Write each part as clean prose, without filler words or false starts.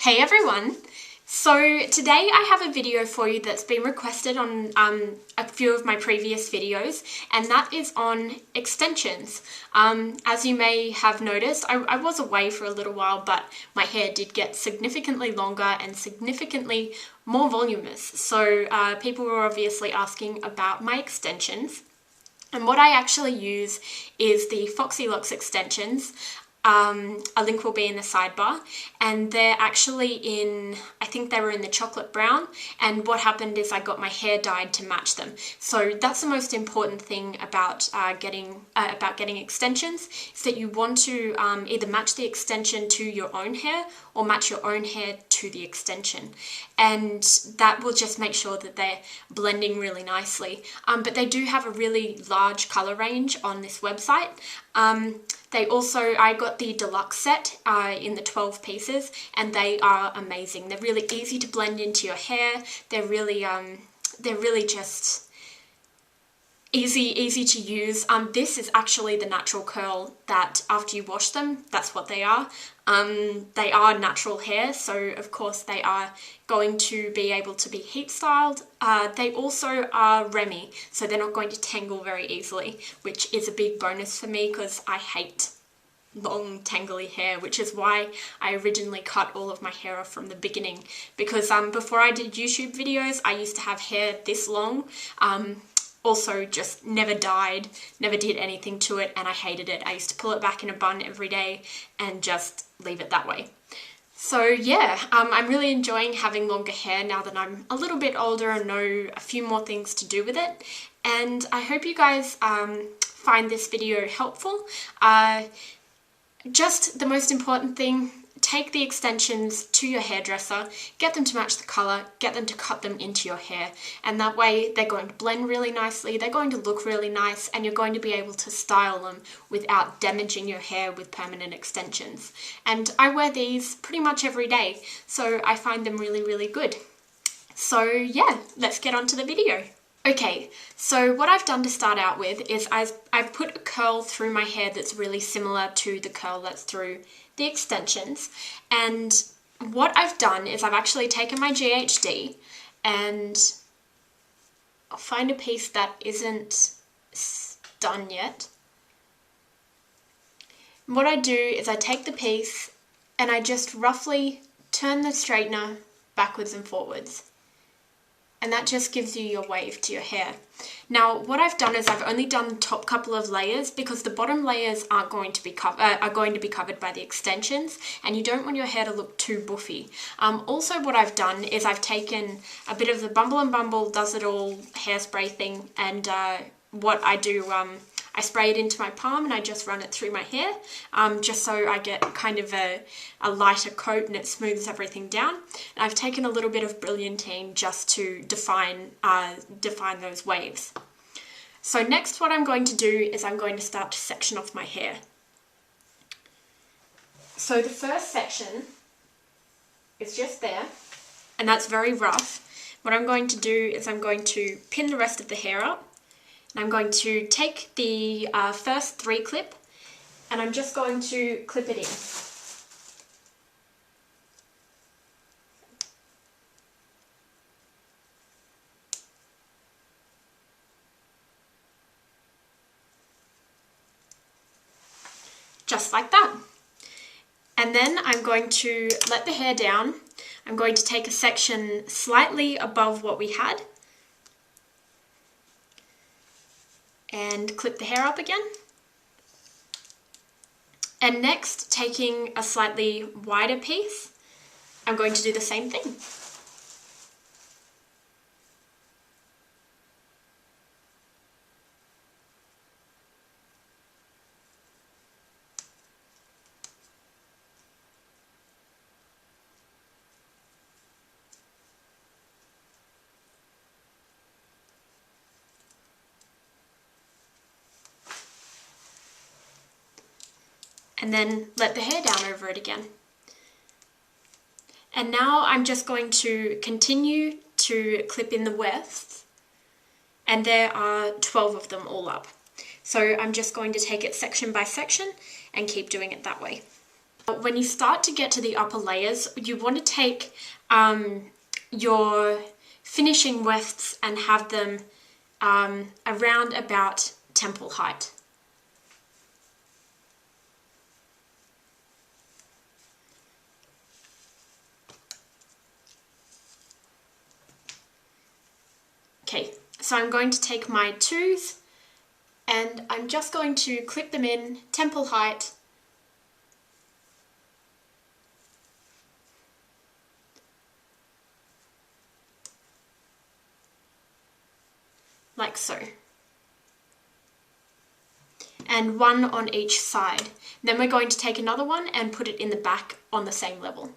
Hey everyone! So today I have a video for you that's been requested on a few of my previous videos, and that is on extensions. As you may have noticed, I was away for a little while, but my hair did get significantly longer and significantly more voluminous. So people were obviously asking about my extensions. And what I actually use is the Foxy Locks extensions. A link will be in the sidebar, and they're actually in, I think they were in the chocolate brown, and what happened is I got my hair dyed to match them. So that's the most important thing about getting extensions, is that you want to either match the extension to your own hair or match your own hair to the extension, and that will just make sure that they're blending really nicely. But they do have a really large color range on this website. I got the deluxe set in the 12 pieces, and they are amazing. They're really easy to blend into your hair. They're really just easy to use. This is actually the natural curl that after you wash them, that's what they are. They are natural hair, so of course they are going to be able to be heat styled. They also are Remy, so they're not going to tangle very easily, which is a big bonus for me because I hate long tangly hair, which is why I originally cut all of my hair off from the beginning, because before I did YouTube videos I used to have hair this long. Also just never dyed, never did anything to it, and I hated it. I used to pull it back in a bun every day and just leave it that way. So yeah, I'm really enjoying having longer hair now that I'm a little bit older and know a few more things to do with it. And I hope you guys find this video helpful. Just the most important thing, take the extensions to your hairdresser, get them to match the colour, get them to cut them into your hair, and that way they're going to blend really nicely, they're going to look really nice, and you're going to be able to style them without damaging your hair with permanent extensions. And I wear these pretty much every day, so I find them really good. So yeah, let's get on to the video. Okay, so what I've done to start out with is I've put a curl through my hair that's really similar to the curl that's through the extensions, and what I've done is I've actually taken my GHD and I'll find a piece that isn't done yet. And what I do is I take the piece and I just roughly turn the straightener backwards and forwards. And that just gives you your wave to your hair. Now, what I've done is I've only done the top couple of layers because the bottom layers are going to be covered by the extensions, and you don't want your hair to look too buffy. Also, what I've done is I've taken a bit of the Bumble and Bumble Does It All hairspray thing, and what I do, I spray it into my palm and I just run it through my hair, just so I get kind of a lighter coat and it smooths everything down. And I've taken a little bit of brilliantine just to define those waves. So next what I'm going to do is I'm going to start to section off my hair. So the first section is just there, and that's very rough. What I'm going to do is I'm going to pin the rest of the hair up. I'm going to take the first 3 clip and I'm just going to clip it in. Just like that. And then I'm going to let the hair down. I'm going to take a section slightly above what we had and clip the hair up again. And next, taking a slightly wider piece, I'm going to do the same thing. And then let the hair down over it again. And now I'm just going to continue to clip in the wefts, and there are 12 of them all up. So I'm just going to take it section by section and keep doing it that way. When you start to get to the upper layers, you want to take your finishing wefts and have them around about temple height. Okay, so I'm going to take my twos and I'm just going to clip them in temple height. Like so. And one on each side. Then we're going to take another one and put it in the back on the same level.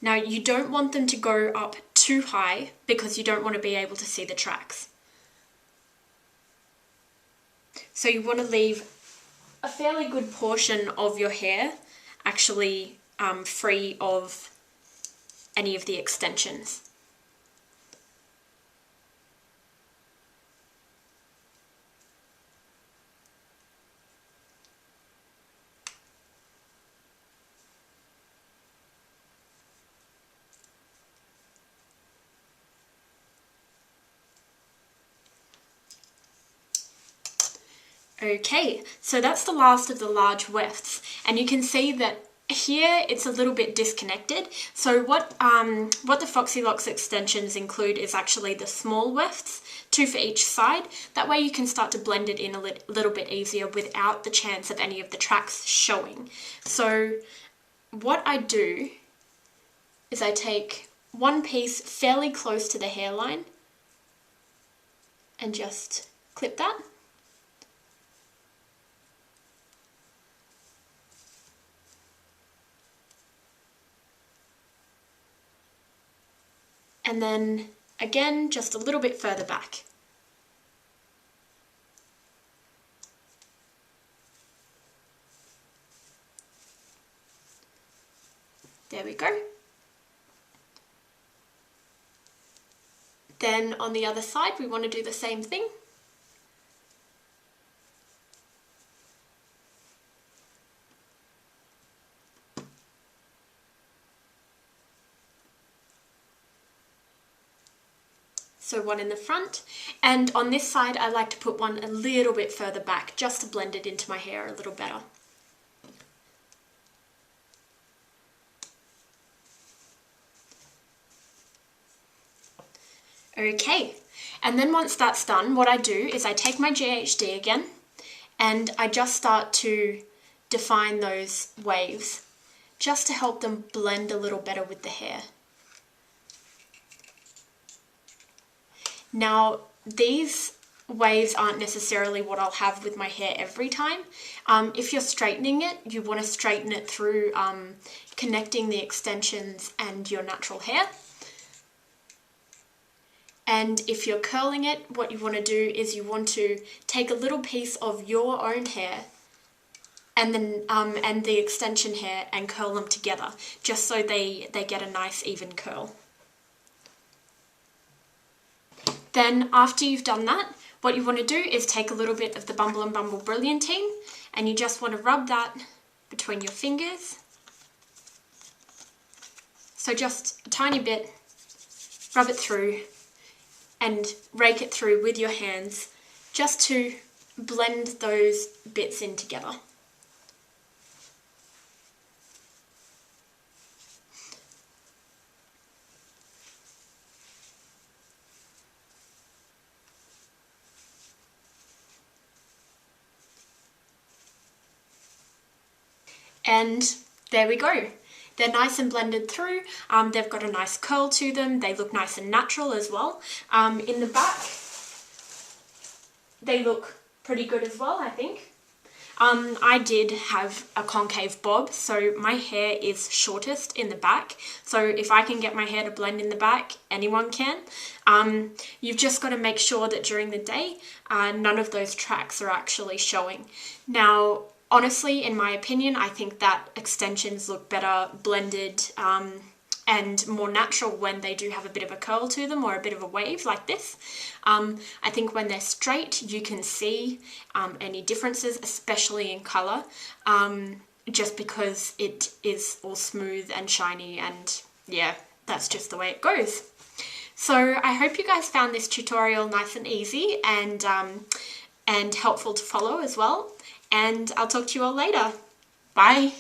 Now you don't want them to go up too high because you don't want to be able to see the tracks. So you want to leave a fairly good portion of your hair actually free of any of the extensions. Okay, so that's the last of the large wefts, and you can see that here it's a little bit disconnected. So what the Foxy Locks extensions include is actually the small wefts, 2 for each side. That way you can start to blend it in a little bit easier without the chance of any of the tracks showing. So what I do is I take one piece fairly close to the hairline and just clip that. And then again, just a little bit further back. There we go. Then on the other side, we want to do the same thing. So one in the front, and on this side I like to put one a little bit further back just to blend it into my hair a little better. Okay, and then once that's done, what I do is I take my GHD again and I just start to define those waves just to help them blend a little better with the hair. Now, these waves aren't necessarily what I'll have with my hair every time. If you're straightening it, you want to straighten it through connecting the extensions and your natural hair. And if you're curling it, what you want to do is you want to take a little piece of your own hair and then and the extension hair and curl them together, just so they get a nice even curl. Then after you've done that, what you want to do is take a little bit of the Bumble and Bumble Brilliantine and you just want to rub that between your fingers. So just a tiny bit, rub it through and rake it through with your hands just to blend those bits in together. And there we go. They're nice and blended through. They've got a nice curl to them. They look nice and natural as well. In the back, they look pretty good as well, I think. I did have a concave bob, so my hair is shortest in the back. So if I can get my hair to blend in the back, anyone can. You've just got to make sure that during the day, none of those tracks are actually showing. Now, honestly, in my opinion, I think that extensions look better blended and more natural when they do have a bit of a curl to them or a bit of a wave like this. I think when they're straight, you can see any differences, especially in colour, just because it is all smooth and shiny, and yeah, that's just the way it goes. So I hope you guys found this tutorial nice and easy and helpful to follow as well. And I'll talk to you all later. Bye.